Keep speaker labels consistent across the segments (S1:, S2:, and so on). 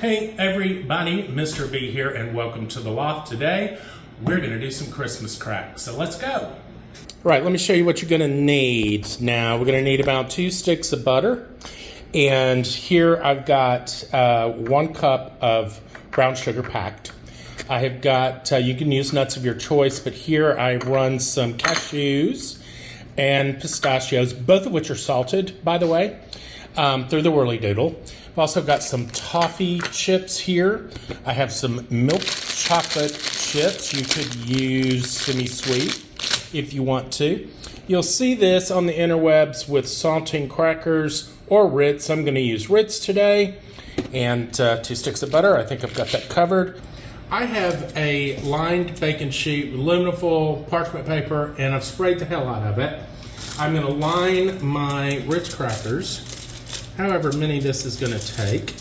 S1: Hey everybody, Mr. B here and welcome to the Loft. Today we're going to do some Christmas cracks, so let's go. Right, let me show you what you're going to need. Now we're going to need about 2 sticks of butter, and here I've got 1 cup of brown sugar packed. I have got, you can use nuts of your choice, but here I run some cashews and pistachios, both of which are salted, by the way, through the whirly doodle. I've also got some toffee chips here. I have some milk chocolate chips. You could use semi-sweet if you want to. You'll see this on the interwebs with saltine crackers or RITZ. I'm going to use RITZ today. And 2 sticks of butter. I think I've got that covered. I have a lined baking sheet with aluminum foil, parchment paper, and I've sprayed the hell out of it. I'm going to line my RITZ crackers, however many this is going to take.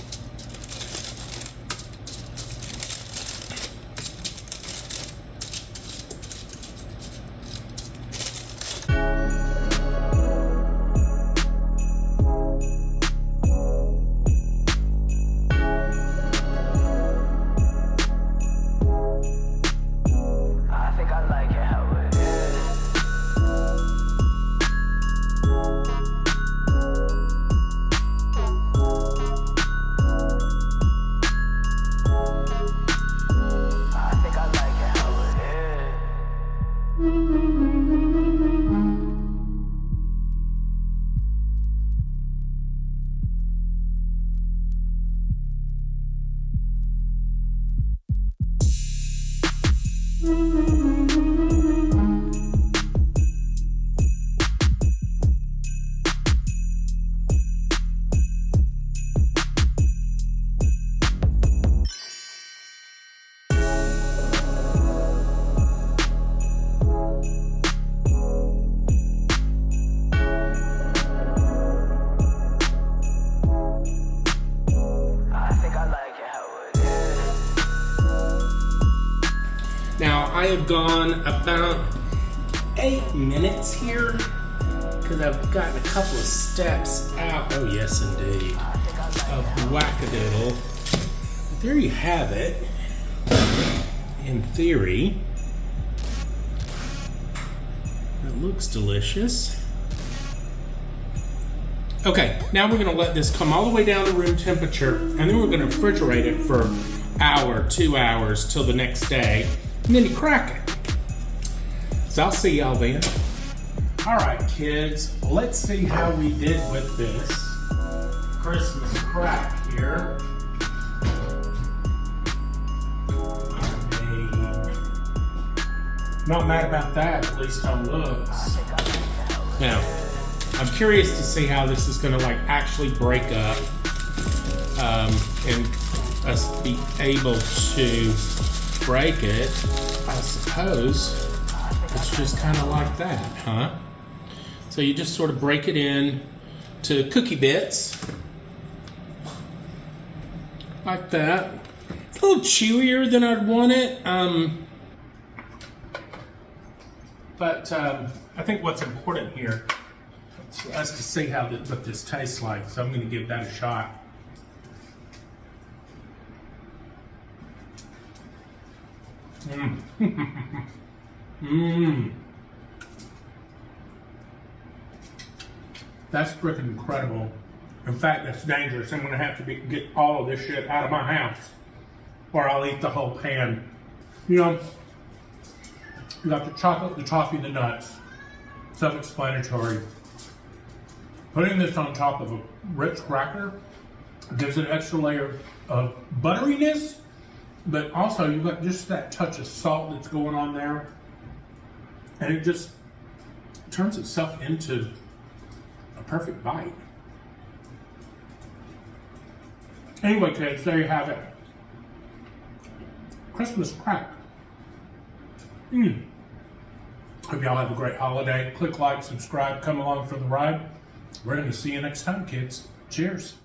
S1: Now, I have gone about 8 minutes here because I've gotten a couple of steps out. Oh, yes, indeed. Of wackadoodle. There you have it. In theory, it looks delicious. Okay, now we're going to let this come all the way down to room temperature, and then we're going to refrigerate it for an hour, 2 hours till the next day. And then you crack it. So I'll see y'all then. All right, kids, let's see how we did with this Christmas crack here. I mean, not mad about that, at least on looks. Now, I'm curious to see how this is gonna like actually break up and us be able to break it. I suppose it's just kind of like that, huh? So you just sort of break it in to cookie bits like that. It's a little chewier than I'd want it, but I think what's important here is for us to see what this tastes like, so I'm going to give that a shot. That's freaking incredible. In fact, that's dangerous. I'm gonna have to get all of this shit out of my house, or I'll eat the whole pan. You know, you got the chocolate, the toffee, the nuts. Self-explanatory. Putting this on top of a RITZ cracker gives it an extra layer of butteriness. But also, you've got just that touch of salt that's going on there. And it just turns itself into a perfect bite. Anyway, kids, there you have it. Christmas crack. Hope y'all have a great holiday. Click like, subscribe, come along for the ride. We're going to see you next time, kids. Cheers.